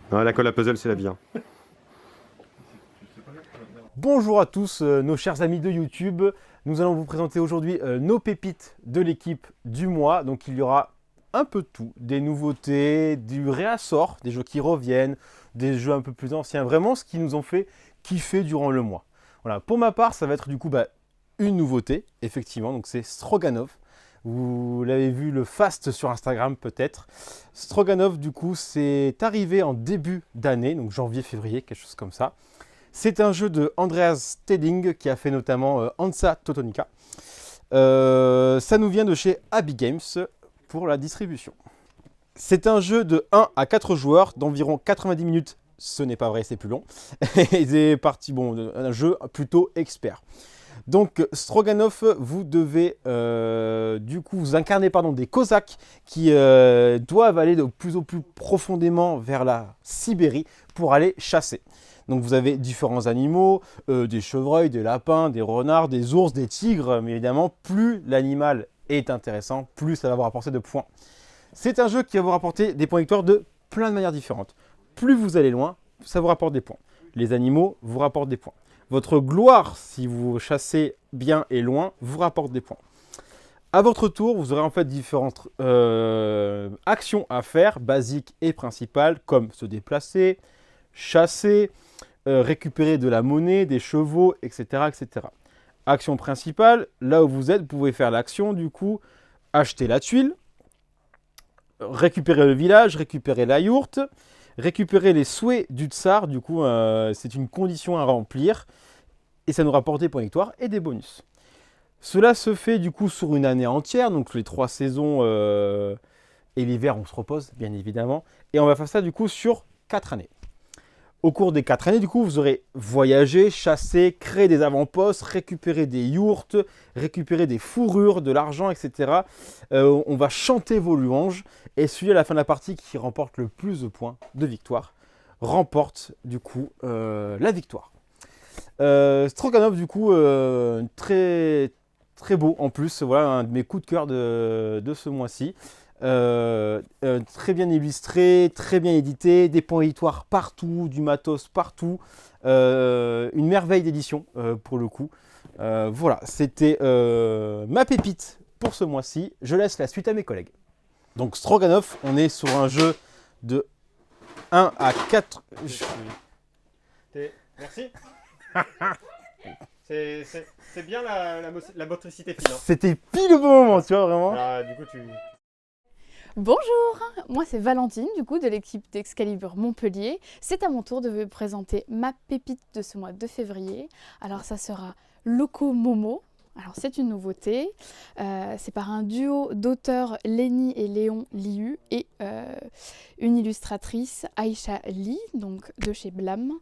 Non, la colle à puzzle, c'est la vie, hein. Bonjour à tous nos chers amis de YouTube. Nous allons vous présenter aujourd'hui nos pépites de l'équipe du mois. Donc il y aura un peu de tout, des nouveautés, du réassort, des jeux qui reviennent, des jeux un peu plus anciens, vraiment ce qui nous ont fait kiffer durant le mois. Voilà, pour ma part, ça va être du coup une nouveauté, effectivement, donc c'est Stroganov. Vous l'avez vu le fast sur Instagram peut-être. Stroganov du coup c'est arrivé en début d'année, donc janvier-février, quelque chose comme ça. C'est un jeu de Andreas Steding qui a fait notamment Hansa Teutonica. Ça nous vient de chez Abbey Games pour la distribution. C'est un jeu de 1 à 4 joueurs d'environ 90 minutes. Ce n'est pas vrai, c'est plus long. Et c'est parti, bon, un jeu plutôt expert. Donc Stroganov, vous devez du coup vous incarner des Cosaques qui doivent aller de plus en plus profondément vers la Sibérie pour aller chasser. Donc vous avez différents animaux, des chevreuils, des lapins, des renards, des ours, des tigres, mais évidemment plus l'animal est intéressant, plus ça va vous rapporter de points. C'est un jeu qui va vous rapporter des points victoires de plein de manières différentes. Plus vous allez loin, ça vous rapporte des points. Les animaux vous rapportent des points. Votre gloire, si vous chassez bien et loin, vous rapporte des points. À votre tour, vous aurez en fait différentes actions à faire, basiques et principales, comme se déplacer, chasser, récupérer de la monnaie, des chevaux, etc., etc. Action principale, là où vous êtes, vous pouvez faire l'action, du coup, acheter la tuile, récupérer le village, récupérer la yourte, récupérer les souhaits du tsar, du coup, c'est une condition à remplir, et ça nous rapporte des points de victoire et des bonus. Cela se fait du coup sur une année entière, donc les 3 saisons et l'hiver on se repose bien évidemment, et on va faire ça du coup sur 4 années. Au cours des 4 années, du coup, vous aurez voyagé, chassé, créé des avant-postes, récupéré des yourtes, récupéré des fourrures, de l'argent, etc. On va chanter vos louanges et celui à la fin de la partie qui remporte le plus de points de victoire remporte du coup la victoire. Stroganov, du coup, très, très beau en plus. Voilà un de mes coups de cœur de ce mois-ci. Très bien illustré, très bien édité, des points victoires partout, du matos partout. Une merveille d'édition pour le coup. Voilà, c'était ma pépite pour ce mois-ci. Je laisse la suite à mes collègues. Donc Stroganov, on est sur un jeu de 1 à 4. Merci. C'est bien la motricité fine. Hein. C'était pile au bon moment, tu vois, vraiment. Ah, du coup, Bonjour, moi c'est Valentine du coup de l'équipe d'Excalibur Montpellier. C'est à mon tour de vous présenter ma pépite de ce mois de février. Alors ça sera Loco Momo. Alors c'est une nouveauté, c'est par un duo d'auteurs Lénie et Léon Liu et une illustratrice Aïcha Lee, donc de chez Blam.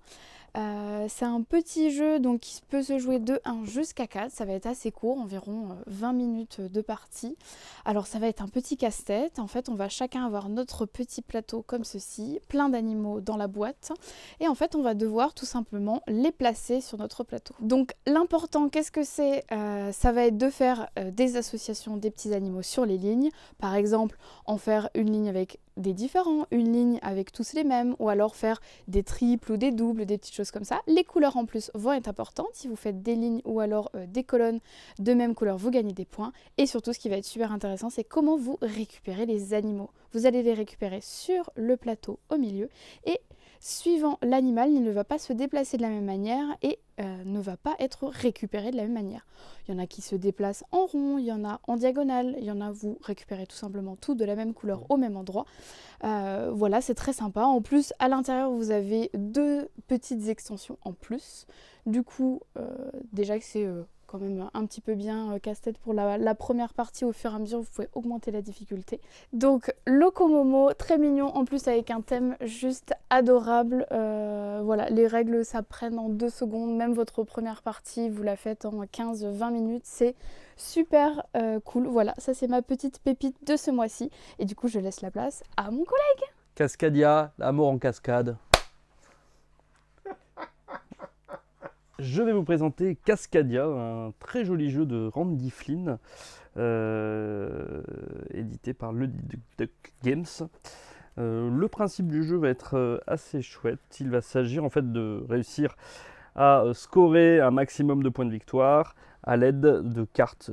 C'est un petit jeu donc, qui peut se jouer de 1 jusqu'à 4, ça va être assez court, environ 20 minutes de partie. Alors ça va être un petit casse-tête, en fait on va chacun avoir notre petit plateau comme ceci, plein d'animaux dans la boîte, et en fait on va devoir tout simplement les placer sur notre plateau. Donc l'important qu'est-ce que c'est ça va être de faire des associations des petits animaux sur les lignes, par exemple en faire une ligne avec des différents, une ligne avec tous les mêmes, ou alors faire des triples ou des doubles, des petites choses comme ça. Les couleurs en plus vont être importantes, si vous faites des lignes ou alors des colonnes de même couleur, vous gagnez des points. Et surtout ce qui va être super intéressant, c'est comment vous récupérez les animaux. Vous allez les récupérer sur le plateau au milieu, et suivant l'animal, il ne va pas se déplacer de la même manière et ne va pas être récupéré de la même manière. Il y en a qui se déplacent en rond, il y en a en diagonale, il y en a vous récupérez tout simplement tout de la même couleur au même endroit. Voilà, c'est très sympa. En plus, à l'intérieur, vous avez 2 petites extensions en plus. Du coup, déjà que c'est quand même un petit peu bien casse-tête pour la première partie. Au fur et à mesure, vous pouvez augmenter la difficulté. Donc, Locomomo, très mignon, en plus avec un thème juste adorable. Voilà, les règles, ça prenne en 2 secondes. Même votre première partie, vous la faites en 15-20 minutes. C'est super cool. Voilà, ça c'est ma petite pépite de ce mois-ci. Et du coup, je laisse la place à mon collègue. Cascadia, l'amour en cascade. Je vais vous présenter Cascadia, un très joli jeu de Randy Flynn, édité par Ludic Games. Le principe du jeu va être assez chouette. Il va s'agir en fait de réussir à scorer un maximum de points de victoire à l'aide de cartes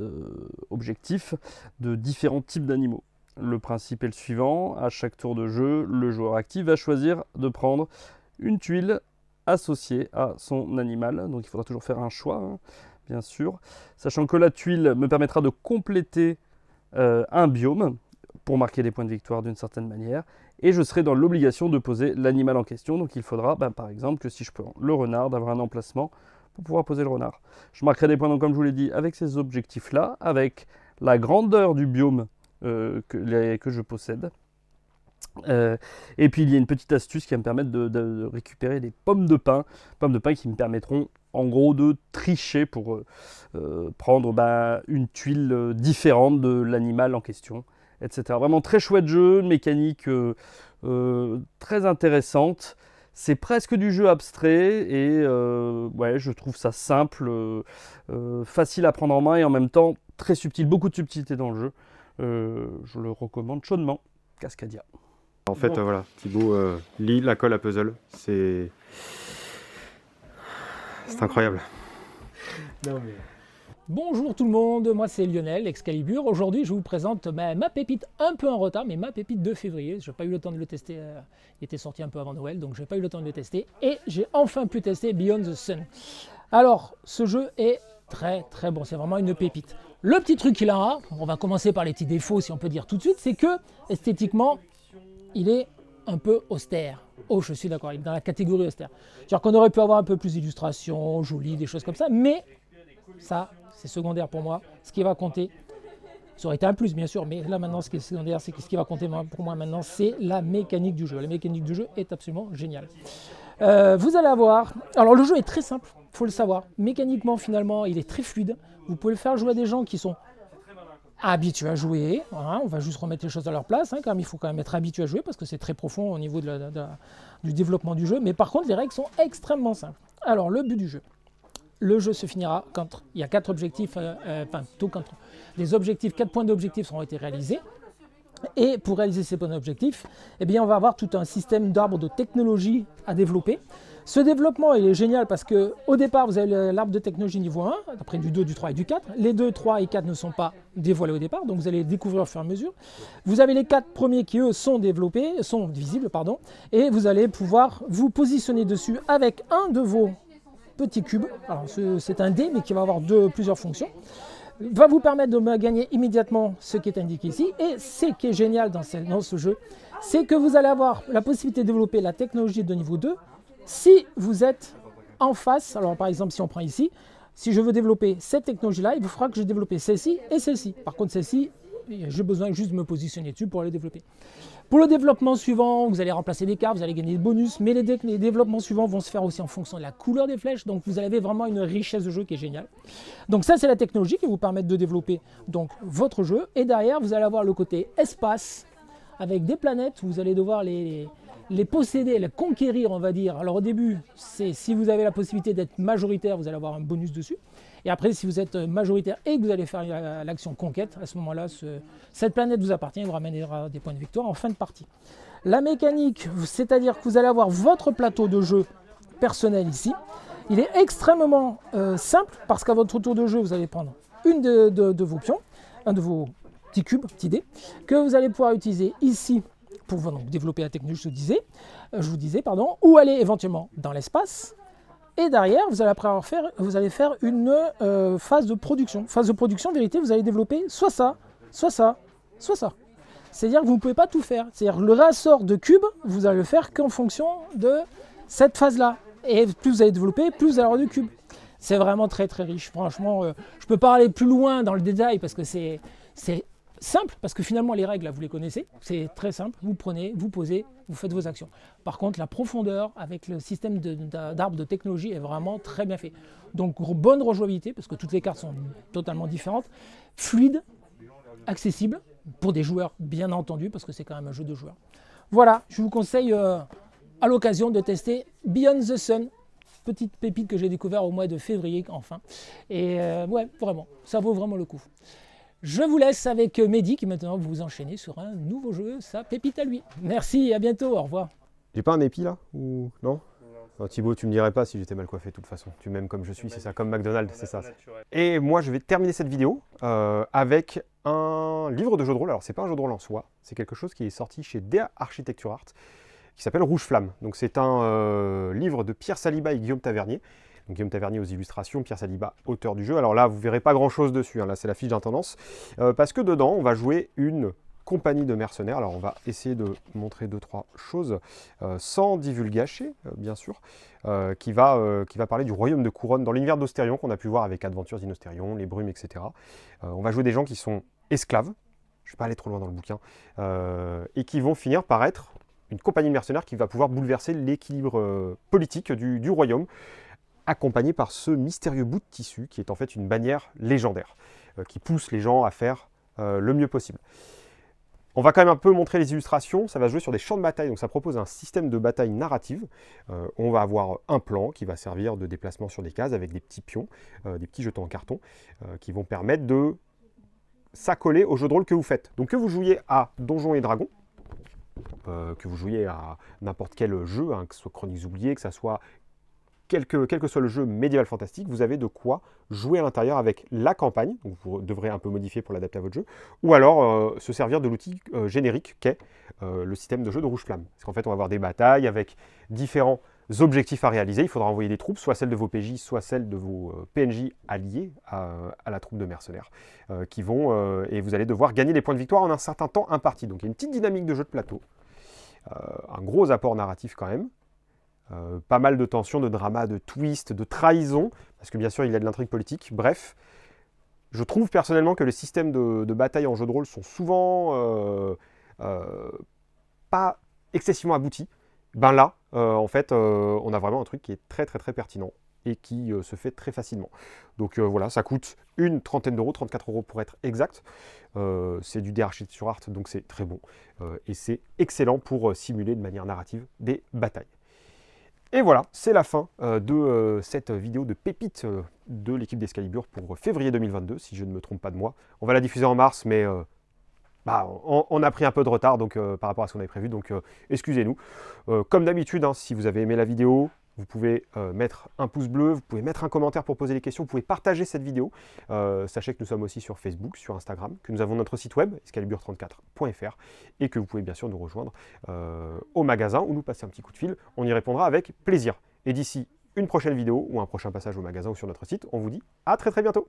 objectifs de différents types d'animaux. Le principe est le suivant, à chaque tour de jeu, le joueur actif va choisir de prendre une tuile associée à son animal. Donc il faudra toujours faire un choix, hein, bien sûr. Sachant que la tuile me permettra de compléter un biome pour marquer des points de victoire d'une certaine manière. Et je serai dans l'obligation de poser l'animal en question. Donc il faudra, par exemple, que si je prends le renard, d'avoir un emplacement pour pouvoir poser le renard. Je marquerai des points, donc, comme je vous l'ai dit, avec ces objectifs-là, avec la grandeur du biome que je possède. Et puis il y a une petite astuce qui va me permettre de récupérer des pommes de pin qui me permettront en gros de tricher pour prendre une tuile différente de l'animal en question, etc. Vraiment très chouette jeu, une mécanique très intéressante. C'est presque du jeu abstrait et je trouve ça simple, facile à prendre en main et en même temps très subtil, beaucoup de subtilité dans le jeu. Je le recommande chaudement, Cascadia. En fait, voilà, Thibaut lit la colle à puzzle. C'est incroyable. Non, mais... Bonjour tout le monde, moi c'est Lionel, Excalibur. Aujourd'hui je vous présente ma pépite un peu en retard, mais ma pépite de février. Je n'ai pas eu le temps de le tester, il était sorti un peu avant Noël, donc je n'ai pas eu le temps de le tester. Et j'ai enfin pu tester Beyond the Sun. Alors, ce jeu est très très bon, c'est vraiment une pépite. Le petit truc qu'il a, on va commencer par les petits défauts si on peut dire tout de suite, c'est que esthétiquement, il est un peu austère. Oh, je suis d'accord, il est dans la catégorie austère. C'est-à-dire qu'on aurait pu avoir un peu plus d'illustrations, jolies, des choses comme ça, mais ça, c'est secondaire pour moi. Ce qui va compter, ça aurait été un plus bien sûr, mais là maintenant ce qui est secondaire, c'est que ce qui va compter pour moi maintenant, c'est la mécanique du jeu. La mécanique du jeu est absolument géniale. Vous allez avoir... Alors le jeu est très simple, il faut le savoir. Mécaniquement finalement, il est très fluide. Vous pouvez le faire jouer à des gens qui sont habitués à jouer. Hein, on va juste remettre les choses à leur place. Hein, quand même, il faut quand même être habitué à jouer parce que c'est très profond au niveau du développement du jeu. Mais par contre, les règles sont extrêmement simples. Alors le but du jeu. Le jeu se finira quand il y a 4 objectifs, quand les objectifs, 4 points d'objectifs seront été réalisés. Et pour réaliser ces points d'objectifs, eh bien, on va avoir tout un système d'arbres de technologie à développer. Ce développement il est génial parce qu'au départ, vous avez l'arbre de technologie niveau 1, après du 2, du 3 et du 4. Les 2, 3 et 4 ne sont pas dévoilés au départ, donc vous allez les découvrir au fur et à mesure. Vous avez les 4 premiers qui, eux, sont visibles, et vous allez pouvoir vous positionner dessus avec un de vos petits cubes. Alors, c'est un dé, mais qui va avoir plusieurs fonctions. Va vous permettre de gagner immédiatement ce qui est indiqué ici. Et ce qui est génial dans ce jeu, c'est que vous allez avoir la possibilité de développer la technologie de niveau 2 si vous êtes en face. Alors par exemple, si on prend ici, si je veux développer cette technologie-là, il vous faudra que je développe celle-ci et celle-ci. Par contre, celle-ci, j'ai besoin juste de me positionner dessus pour aller développer. Pour le développement suivant, vous allez remplacer des cartes, vous allez gagner des bonus, mais les développements suivants vont se faire aussi en fonction de la couleur des flèches, donc vous avez vraiment une richesse de jeu qui est géniale. Donc ça, c'est la technologie qui va vous permettre de développer donc, votre jeu, et derrière, vous allez avoir le côté espace, avec des planètes, vous allez devoir les posséder, les conquérir, on va dire. Alors au début, si vous avez la possibilité d'être majoritaire, vous allez avoir un bonus dessus. Et après, si vous êtes majoritaire et que vous allez faire l'action conquête, à ce moment-là, cette planète vous appartient et vous ramènera des points de victoire en fin de partie. La mécanique, c'est-à-dire que vous allez avoir votre plateau de jeu personnel ici. Il est extrêmement simple parce qu'à votre tour de jeu, vous allez prendre une de vos pions, un de vos petits cubes, petits dés, que vous allez pouvoir utiliser ici pour donc, développer la technique, je vous disais, ou aller éventuellement dans l'espace. Et derrière, vous allez faire une phase de production. Phase de production, en vérité, vous allez développer soit ça, soit ça, soit ça. C'est-à-dire que vous ne pouvez pas tout faire. C'est-à-dire que le réassort de cubes, vous allez le faire qu'en fonction de cette phase-là. Et plus vous allez développer, plus vous allez avoir de cubes. C'est vraiment très très riche. Franchement, je ne peux pas aller plus loin dans le détail parce que c'est simple, parce que finalement les règles, là, vous les connaissez. C'est très simple. Vous prenez, vous posez, vous faites vos actions. Par contre, la profondeur avec le système d'arbres de technologie est vraiment très bien fait. Donc, bonne rejouabilité, parce que toutes les cartes sont totalement différentes. Fluide, accessible, pour des joueurs, bien entendu, parce que c'est quand même un jeu de joueurs. Voilà, je vous conseille à l'occasion de tester Beyond the Sun. Petite pépite que j'ai découvert au mois de février, enfin. Et ouais, vraiment, ça vaut vraiment le coup. Je vous laisse avec Mehdi qui maintenant vous enchaîner sur un nouveau jeu, sa pépite à lui. Merci, à bientôt, au revoir. J'ai pas un épi là ou non? Non, Thibaut, tu me dirais pas si j'étais mal coiffé de toute façon. Tu m'aimes comme je suis, c'est ça, comme McDonald's, c'est ça. Et moi, je vais terminer cette vidéo avec un livre de jeu de rôle. Alors, c'est pas un jeu de rôle en soi, c'est quelque chose qui est sorti chez DA Architecture Art, qui s'appelle Rouge Flamme. Donc, c'est un livre de Pierre Saliba et Guillaume Tavernier. Donc, Guillaume Tavernier aux illustrations, Pierre Saliba, auteur du jeu. Alors là, vous verrez pas grand-chose dessus, hein. Là, c'est la fiche d'intendance. Parce que dedans, on va jouer une compagnie de mercenaires. Alors on va essayer de montrer 2-3 choses sans divulgacher, bien sûr, qui va parler du royaume de Couronne dans l'univers d'Austérion qu'on a pu voir avec Adventures in Austérion, les brumes, etc. On va jouer des gens qui sont esclaves, je ne vais pas aller trop loin dans le bouquin, et qui vont finir par être une compagnie de mercenaires qui va pouvoir bouleverser l'équilibre politique du royaume, accompagné par ce mystérieux bout de tissu qui est en fait une bannière légendaire, qui pousse les gens à faire le mieux possible. On va quand même un peu montrer les illustrations, ça va jouer sur des champs de bataille, donc ça propose un système de bataille narrative. On va avoir un plan qui va servir de déplacement sur des cases avec des petits pions, des petits jetons en carton, qui vont permettre de s'accoler au jeu de rôle que vous faites. Donc que vous jouiez à Donjons et Dragons, que vous jouiez à n'importe quel jeu, hein, que ce soit Chroniques oubliées, que ce soit quel que soit le jeu médiéval fantastique, vous avez de quoi jouer à l'intérieur avec la campagne, donc vous devrez un peu modifier pour l'adapter à votre jeu, ou alors se servir de l'outil générique qu'est le système de jeu de Rouge Flamme. Parce qu'en fait, on va avoir des batailles avec différents objectifs à réaliser. Il faudra envoyer des troupes, soit celles de vos PJ, soit celles de vos PNJ alliés à la troupe de mercenaires, qui vont, et vous allez devoir gagner des points de victoire en un certain temps imparti. Donc il y a une petite dynamique de jeu de plateau, un gros apport narratif quand même, pas mal de tensions, de drama, de twist, de trahison, parce que bien sûr il y a de l'intrigue politique. Bref, je trouve personnellement que les systèmes de bataille en jeu de rôle sont souvent pas excessivement aboutis. Ben là, en fait, on a vraiment un truc qui est très pertinent et qui se fait très facilement. Donc voilà, ça coûte une trentaine d'euros, 34 € pour être exact. C'est du DA Architecture Art, donc c'est très bon. Et c'est excellent pour simuler de manière narrative des batailles. Et voilà, c'est la fin de cette vidéo de pépites de l'équipe d'Excalibur pour février 2022, si je ne me trompe pas de moi. On va la diffuser en mars, mais on a pris un peu de retard donc, par rapport à ce qu'on avait prévu, donc excusez-nous. Comme d'habitude, hein, si vous avez aimé la vidéo, vous pouvez mettre un pouce bleu, vous pouvez mettre un commentaire pour poser des questions, vous pouvez partager cette vidéo. Sachez que nous sommes aussi sur Facebook, sur Instagram, que nous avons notre site web, excalibur34.fr, et que vous pouvez bien sûr nous rejoindre au magasin ou nous passer un petit coup de fil. On y répondra avec plaisir. Et d'ici une prochaine vidéo ou un prochain passage au magasin ou sur notre site, on vous dit à très bientôt.